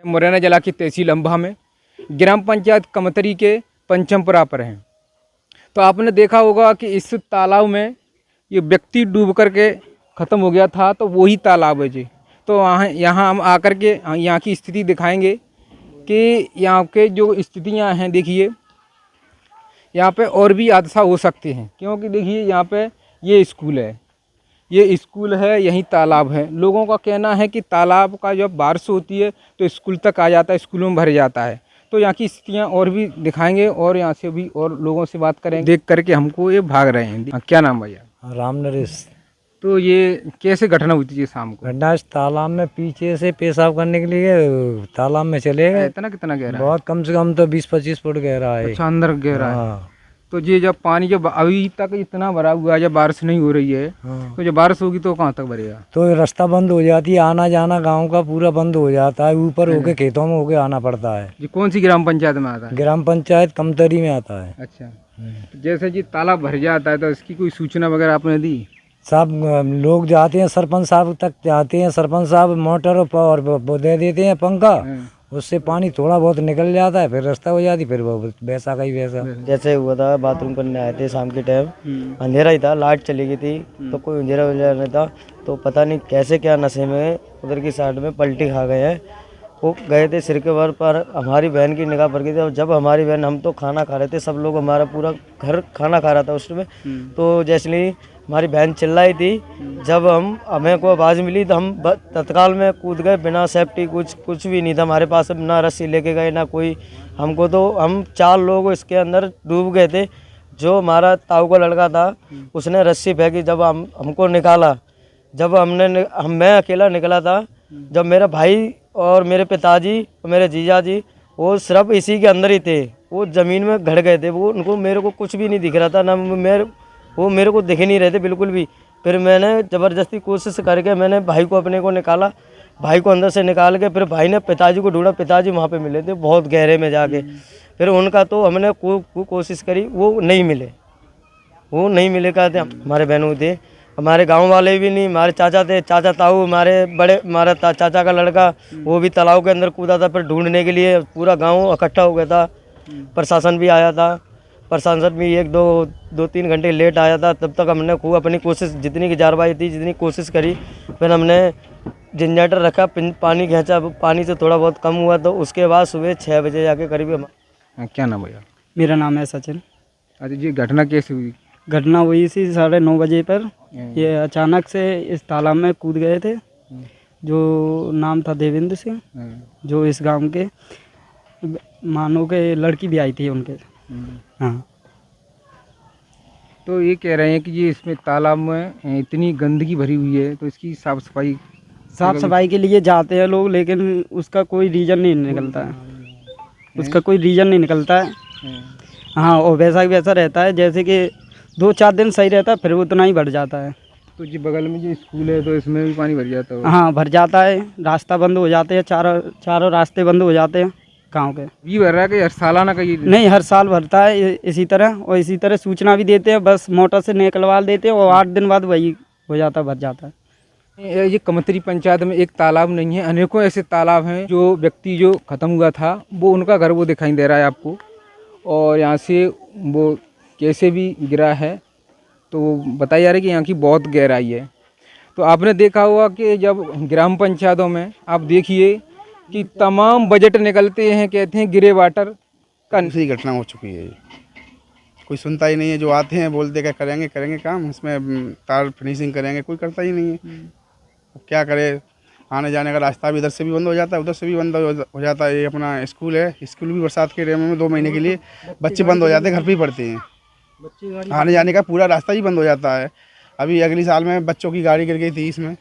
मुरैना जिला की तहसील अम्बा में ग्राम पंचायत कमतरी के पंचमपुरा पर हैं। तो आपने देखा होगा कि इस तालाब में ये व्यक्ति डूब करके ख़त्म हो गया था, तो वही तालाब है जी। तो यहाँ हम आकर के यहाँ की स्थिति दिखाएंगे कि यहाँ के जो स्थितियाँ हैं। देखिए यहाँ पे और भी हादसा हो सकते हैं, क्योंकि देखिए यहाँ पे ये स्कूल है, यहीं तालाब है। लोगों का कहना है कि तालाब का जब बारिश होती है तो स्कूल तक आ जाता है, स्कूलों में भर जाता है। तो यहाँ की स्थितियाँ और भी दिखाएंगे और यहाँ से भी और लोगों से बात करेंगे। देख करके हमको ये भाग रहे हैं। क्या नाम भैया? राम नरेश। तो ये कैसे घटना हुई थी शाम को? घटना इस तालाब में पीछे से पेशाब करने के लिए तालाब में चले गए। इतना कितना गहरा? बहुत कम से कम तो 20-25 फुट गहरा है। अच्छा, अंदर गहरा है। हाँ। तो ये जब पानी जब अभी तक इतना भरा हुआ है, जब बारिश नहीं हो रही है, हाँ। तो जब बारिश होगी तो कहाँ तक भरेगा? तो रास्ता बंद हो जाती है, आना जाना गांव का पूरा बंद हो जाता है। ऊपर होके खेतों में होके आना पड़ता है। ये कौन सी ग्राम पंचायत में आता है? ग्राम पंचायत कमतरी में आता है। अच्छा, तो जैसे जी तालाब भर जाता है तो इसकी कोई सूचना वगैरह आपने दी? सब लोग जाते हैं, सरपंच साहब तक जाते हैं। सरपंच साहब मोटर और वो दे देते हैं पंखा, उससे पानी थोड़ा बहुत निकल जाता है, फिर रास्ता हो जाती, फिर वो वैसा का ही वैसा। जैसे हुआ था, बाथरूम करने आए थे शाम के टाइम, अंधेरा ही था, लाइट चली गई थी, तो कोई अंधेरा वगैरह नहीं था। तो पता नहीं कैसे क्या नशे में उधर की साइड में पलटी खा गए हैं। वो गए थे सिर के भर पर, हमारी बहन की निगाह पड़ गई थी। और जब हमारी बहन, हम तो खाना खा रहे थे, सब लोग, हमारा पूरा घर खाना खा रहा था उस समय। तो जैसे हमारी बहन चिल्लाई थी, जब हमें को आवाज़ मिली तो हम तत्काल में कूद गए, बिना सेफ्टी कुछ भी नहीं था हमारे पास, ना रस्सी लेके गए ना कोई हमको। तो हम 4 लोग इसके अंदर डूब गए थे। जो हमारा ताऊ का लड़का था उसने रस्सी फेंकी, जब हमको निकाला, जब मैं अकेला निकला था। जब मेरा भाई और मेरे पिताजी और मेरे जीजा जी वो सिर्फ इसी के अंदर ही थे, वो ज़मीन में घड़ गए थे। वो उनको, मेरे को कुछ भी नहीं दिख रहा था, ना वो मेरे को दिख नहीं रहे थे बिल्कुल भी। फिर मैंने ज़बरदस्ती कोशिश करके मैंने भाई को अपने को निकाला, भाई को अंदर से निकाल के फिर भाई ने पिताजी को ढूंढा। पिताजी वहाँ पे मिले थे बहुत गहरे में जाके। फिर उनका तो हमने कोशिश करी, वो नहीं मिले कहते हमारे बहनों थे, हमारे गांव वाले भी नहीं, हमारे चाचा थे, चाचा ताऊ, हमारा चाचा का लड़का, वो भी तालाब के अंदर कूदा था। फिर ढूंढने के लिए पूरा गाँव इकट्ठा हो गया था, प्रशासन भी आया था। प्रशासन भी 1-2-3 घंटे लेट आया था। तब तक हमने खूब अपनी कोशिश, जितनी की जारवाई थी, जितनी कोशिश करी। फिर हमने जनरेटर रखा, पानी खींचा, पानी से थोड़ा बहुत कम हुआ। तो उसके बाद सुबह 6 बजे जाके करीब। क्या नाम भैया? मेरा नाम है सचिन। अच्छा जी, घटना कैसे हुई? घटना हुई थी 9:30 बजे पर। ये अचानक से इस तालाब में कूद गए थे, जो नाम था देवेंद्र सिंह, जो इस गांव के मानो के लड़की भी आई थी उनके। हाँ। तो ये कह रहे हैं कि ये इसमें तालाब में इतनी गंदगी भरी हुई है, तो इसकी साफ सफाई के लिए जाते हैं लोग, लेकिन उसका कोई रीज़न नहीं निकलता है। हाँ, और वैसा ही वैसा रहता है, जैसे कि 2-4 दिन सही रहता है, फिर उतना ही बढ़ जाता है। तो जी बगल में जो स्कूल है तो इसमें भी पानी भर जाता है? हाँ, भर जाता है, रास्ता बंद हो जाते हैं, चारों रास्ते बंद हो जाते हैं गाँव के। ये भर रहा है कि हर सालाना का? ये नहीं, हर साल भरता है इसी तरह। और इसी तरह सूचना भी देते हैं, बस मोटर से निकलवा देते हैं और 8 दिन बाद वही हो जाता है, भर जाता है। ये कमतरी पंचायत में एक तालाब नहीं है, अनेकों ऐसे तालाब हैं। जो व्यक्ति जो ख़त्म हुआ था वो, उनका घर वो दिखाई दे रहा है आपको, और यहाँ से वो कैसे भी गिरा है तो बताया जा रहा है कि यहाँ की बहुत गहराई है। तो आपने देखा होगा कि जब ग्राम पंचायतों में आप देखिए कि तमाम बजट निकलते हैं, कहते हैं गिरे वाटर का। दूसरी घटना हो चुकी है, कोई सुनता ही नहीं है। जो आते हैं बोलते क्या करेंगे काम, उसमें तार फिनिशिंग करेंगे, कोई करता ही नहीं है। क्या करे, आने जाने का रास्ता भी इधर से भी बंद हो जाता है, उधर से भी बंद हो जाता है। ये अपना स्कूल है, स्कूल भी बरसात के टाइम में 2 महीने के लिए बच्चे बंद हो जाते हैं, घर पे ही पढ़ते हैं। आने जाने का पूरा रास्ता ही बंद हो जाता है। अभी अगली साल में बच्चों की गाड़ी गिर गई थी इसमें।